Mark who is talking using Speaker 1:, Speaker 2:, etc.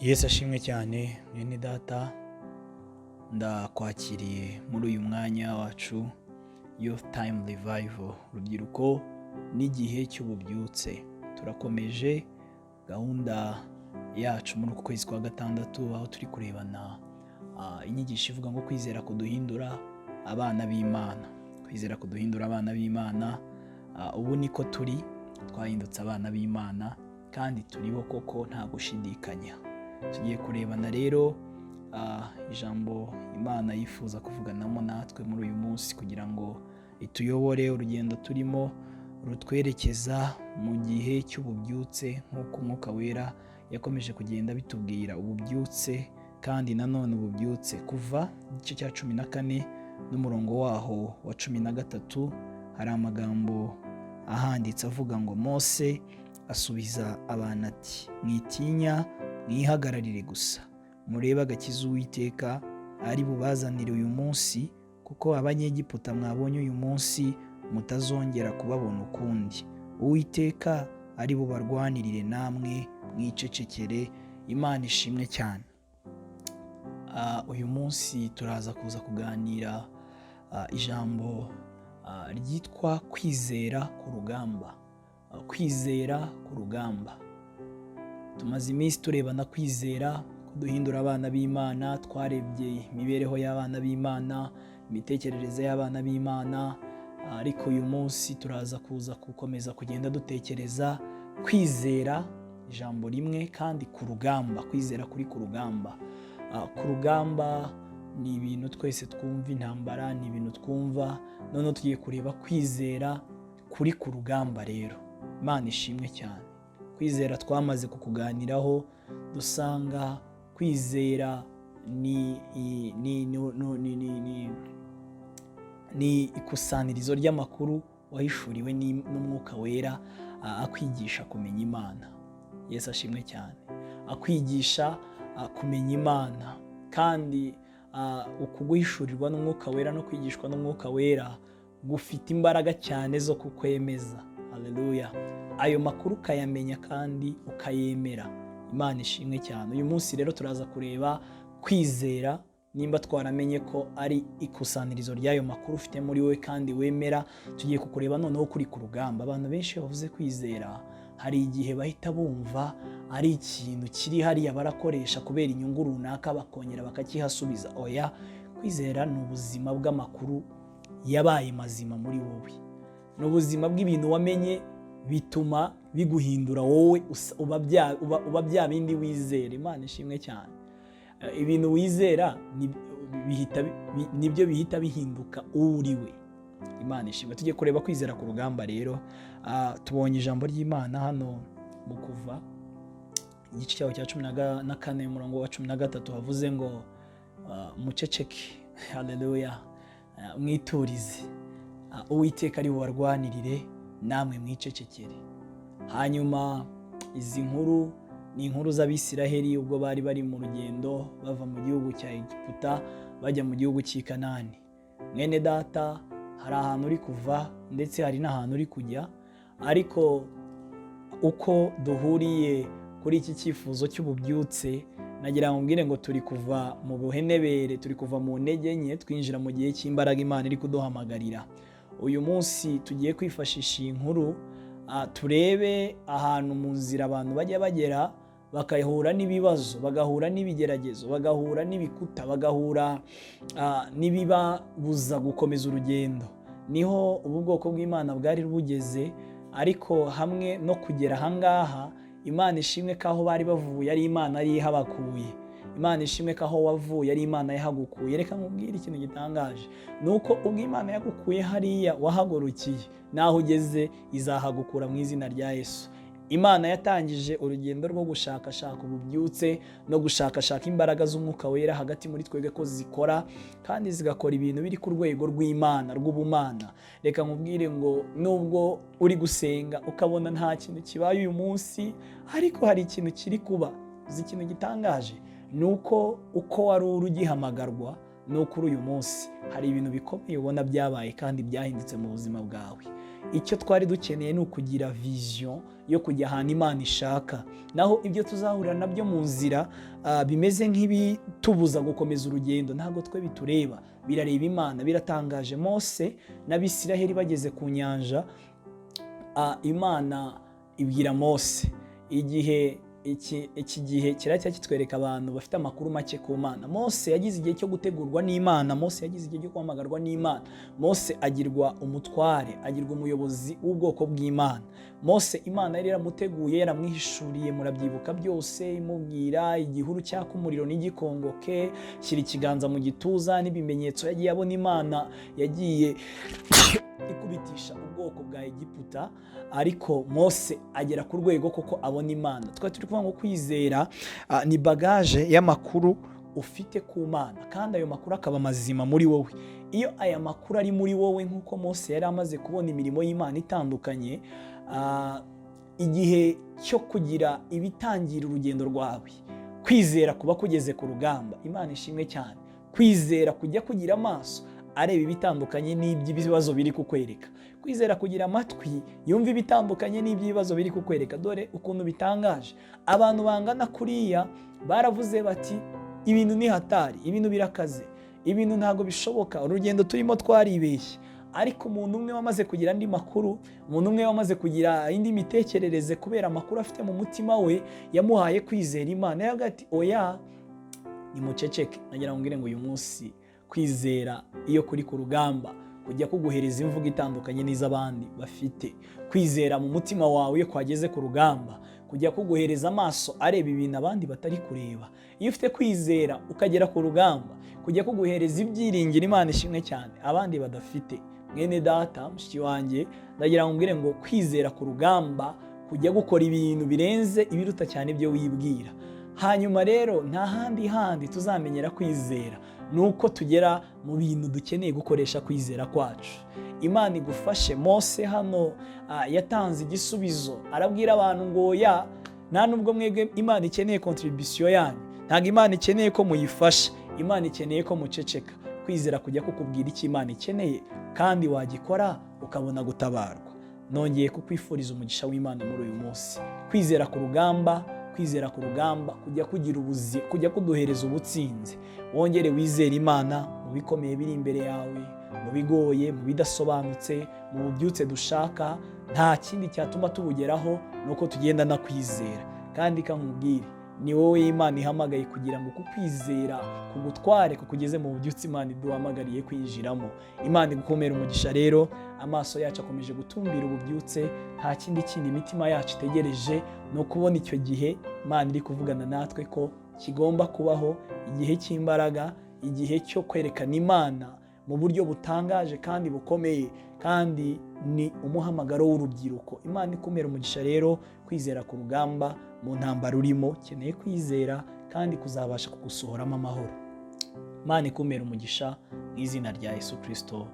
Speaker 1: Yesu ashimwe cyane mwene data, ndakwakiriye muri uyu mwanya wacu Youth Time Revival, urubyiruko n'igihe cy'ububyutse. Turakomeje gahunda yacu muri uku kwezi kwa gatandatu, aho turi kurebana inyigisho ivuga ngo kwizera kuduhindura abana b'Imana. Kwizera kuduhindura abana b'Imana. Ubu niko twahindutse abana b'Imana kandi turibo koko nta gushidikanya. Tugiye kurebana rero ijambo Imana yifuza kuvuganamo natwe muri uyu munsi kugira ngo ituyobore urugendo turimo rutwerekeza mu gihe cy'ububyutse, nk'uko Umwuka Wera yakomeje kugenda bitubwira ububyutse kandi nanone ububyutse. Kuva igice cya 14 n'umurongo waho wa 13 hari amagambo ahanditse avuga ngo Mose asubiza abantu ati, mwitinya mwihagararire gusa, murebe agakiza Uwiteka ari bubazanire uyu munsi, kuko abanyegiputa mwabonye uyu munsi mutazongera kubabona ukundi. Uwiteka ari bubarwanirire, namwe mwicecekere. Imana ishimwe cyane. Uyu munsi turaza kuza kuganira ijambo ryitwa kwizera ku rugamba. Kwizera ku rugamba. Tumaze iminsi turebana kwizera kuduhindura abana b'Imana. Twarebye imibereho y'abana b'Imana, imitekerereze y'abana b'Imana, ariko uyu munsi turaza kuza gukomeza kugenda dutekereza kwizera, ijambo rimwe kandi ku rugamba. Kwizera kuri ku rugamba. Ku rugamba ni ibintu twese twumva, intambara ni ibintu twumva, none tugiye kureba kwizera kuri ku rugamba. Rero Imana ishimwe cyane. Kwizera twamaze kukuganiraho, dusanga kwizera ni ikusanirizo ry'amakuru wahishuriwe n'Umwuka Wera, akwigisha kumenya Imana. Yesu ashimwe cyane. Akwigisha kumenya Imana, kandi ukuguhishurirwa n'Umwuka Wera no kwigishwa n'Umwuka Wera gufite imbaraga cyane zo kukwemeza. Haleluya. Ayo makuru ukayamenya kandi ukayemera. Imana ishimwe cyane. Uyu munsi rero turaza kureba kwizera, nimba twaramenye ko ari ikusanirizo ry'ayo makuru ufite muri wowe kandi wemera. Tugiye kukureba noneho kuri ku rugamba. Abantu benshi bavuze kwizera, hari igihe bahita bumva ari ikintu kiri hariya barakoresha kubera inyungu runaka, bakongera bakakihasubiza. Oya, kwizera ni ubuzima bw'amakuru yabaye mazima muri wowe. Ni ubuzima bw'ibintu wamenye bituma biguhindura wowe, uba bya bindi wizera. Imana ishimwe cyane. Ibintu wizera nibyo bihita bihinduka uriwe. Imana ishimwe. Tugiye kureba kwizera ku rugamba rero. Tubonye ijambo ry'Imana hano mu Kuva igice cyaho cya 14 umurongo wa 13 havuze ngo muceceke. Haleluya. Mwiturize, Uwiteka ari bubarwanirire, namwe mwicecekere. Hanyuma izi nkuru ni inkuru z'Abisiraheli ubwo bari bari mu rugendo bava mu gihugu cya Egiputa bajya mu gihugu cy'i Kanani. Mwene data, hari ahantu uri kuva ndetse hari n'ahantu uri kujya, ariko uko duhuriye kuri iki cyifuzo cy'ububyutse, nagira ngo mbwire ngo turi kuva mu buhenebere, turi kuva mu ntege nke twinjira mu gihe cy'imbaraga Imana iri kuduhamagarira. Uyu munsi tugiye kwifashisha iyi nkuru, turebe ahantu mu nzira abantu bajya bagera bakahura n'ibibazo, bagahura n'ibigeragezo, bagahura n'ibikuta, bagahura n'ibibabuza gukomeza urugendo. Niho ubu bwoko bw'Imana bwari bugeze, ariko hamwe no kugera ahangaha, Imana ishimwe ko aho bari bavuye ari Imana yari ihabakuye. Imana ishimwe ko aho wavuye ari Imana yahagukuye. Reka nkubwire ikintu gitangaje, nuko ubwo Imana yagukuye hariya wahagurukiye, naho ugeze izahagukura mu izina rya Yesu. Imana yatangije urugendo rwo gushakashaka ububyutse no gushakashaka imbaraga z'Umwuka Wera hagati muri twebwe, ko zikora kandi zigakora ibintu biri ku rwego rw'Imana, rw'ubumana. Reka nkubwire ngo nubwo uri gusenga ukabona nta kintu kibaye uyu munsi, ariko hari ikintu kiri kuba. Uzi ikintu gitangaje? Nuko uko wari urugihamagarwa, no kuri uyu munsi hari ibintu bikomeye ubona byabaye kandi byahindutse mu buzima bwawe. icyo twari dukeneye ni ukugira vision yo kujya ahantu Imana ishaka. Naho ibyo tuzahurira nabyo mu nzira bimeze nk'ibitubuza gukomeza urugendo, ntabwo twe bitureba, birareba Imana. Biratangaje, Mose n'Abisiraheli bageze ku nyanja, Imana ibwira Mose, iki gihe kiracya kitwereka abantu bafite amakuru make ku Mana. Mose yagize igihe cyo gutegurwa n'Imana, Mose yagize igihe cyo guhamagarwa n'Imana, Mose agirwa umutware, agirwa umuyobozi w'ubwoko bw'Imana. Mose Imana yari yaramuteguye, yaramwihishuriye, murabyibuka byose, imubwira igihuru cyaka umuriro n'igikongoke, shyira ikiganza mu gituza n'ibimenyetso yagiye abona Imana yagiye ikubitisha ubwoko bwa Egiputa. Ariko Mose agera ku rwego koko abona Imana. Twari turi kuvuga ngo kwizera ni bagaje y'amakuru ufite ku Mana, kandi ayo makuru akaba mazima muri wowe. Iyo aya makuru ari muri wowe, nk'uko Mose yari amaze kubona imirimo y'Imana itandukanye, igihe cyo kugira ibitangira urugendo rwawe, kwizera kuba kugeze ku rugamba. Imana ishimwe cyane. Kwizera kujya kugira amaso areba ibitandukanye n'iby'ibibazo biri kukwereka, kwizera kugira amatwi yumva ibitandukanye n'iby'ibibazo biri kukwereka. Dore ukuntu bitangaje, abantu bangana kuriya baravuze bati ibintu ni hatari, ibintu birakaze, ibintu ntabwo bishoboka, urugendo turimo twaribeshye. Ariko umuntu umwe wamaze kugira andi makuru, umuntu umwe wamaze kugira indi mitekerereze kubera amakuru afite mu mutima we yamuhaye kwizera Imana, yavuga ati oya, nimuceceke. Nagira ngo ngire ngo uyu munsi kwizera iyo kuri ku rugamba kujya kuguhereza imvugo itandukanye n'iz'abandi bafite. Kwizera mu mutima wawe iyo kwageze ku rugamba kujya kuguhereza amaso areba ibintu abandi batari kureba. Iyo ufite kwizera ukagera ku rugamba kujya kuguhereza ibyiringiro, Imana ishimwe cyane, abandi badafite. Mwene data, mushiki wanjye, ndagira ngo mbwire ngo kwizera ku rugamba kujya gukora ibintu birenze ibiruta cyane ibyo wibwira. Hanyuma rero nta handi tuzamenyera kwizera nuko tugera mu bintu dukeneye gukoresha kwizera kwacu. Imana igufashe. Mose hano yatanze igisubizo, arabwira abantu ngo ya nta nubwo mwebwe Imana ikeneye contribution yanyu, ntabwo Imana ikeneye ko muyifasha, Imana ikeneye ko muceceka. Kwizera kujya kukubwira icyo Imana ikeneye kandi wagikora ukabona gutabarwa. Nongeye kukwifuriza umugisha w'Imana muri uyu munsi. Kwizera ku rugamba, kwizera ku rugamba kujya kugira ubuzima, kujya kuduhereza ubutsinzi. Wongere wizere Imana mu bikomeye biri imbere yawe, mu bigoye, mu bidasobanutse, mu bubyutse dushaka. Nta kindi cyatuma tubugeraho nuko tugenda na kwizera. Kandi kankubwire, ni wowe Imana ihamagaye kugira ngo kukwizera kugutware kukugeze mu bubyutse Imana iduhamagariye kwinjiramo. Imana igukomere umugisha rero. Amaso yacu akomeje gutumbira ububyutse, nta kindi imitima yacu itegereje no kubona icyo gihe Imana iri kuvugana natwe ko kigomba kubaho, igihe cy'imbaraga, igihe cyo kwerekana Imana mu buryo butangaje kandi bukomeye, kandi ni umuhamagaro w'urubyiruko. Imana ikomere umugisha rero. Kwizera ku rugamba mu ntambara urimo, keneye kwizera kandi kuzabasha kugusohoramo amahoro. Imana ikomere umugisha mu izina rya Yesu Kristo.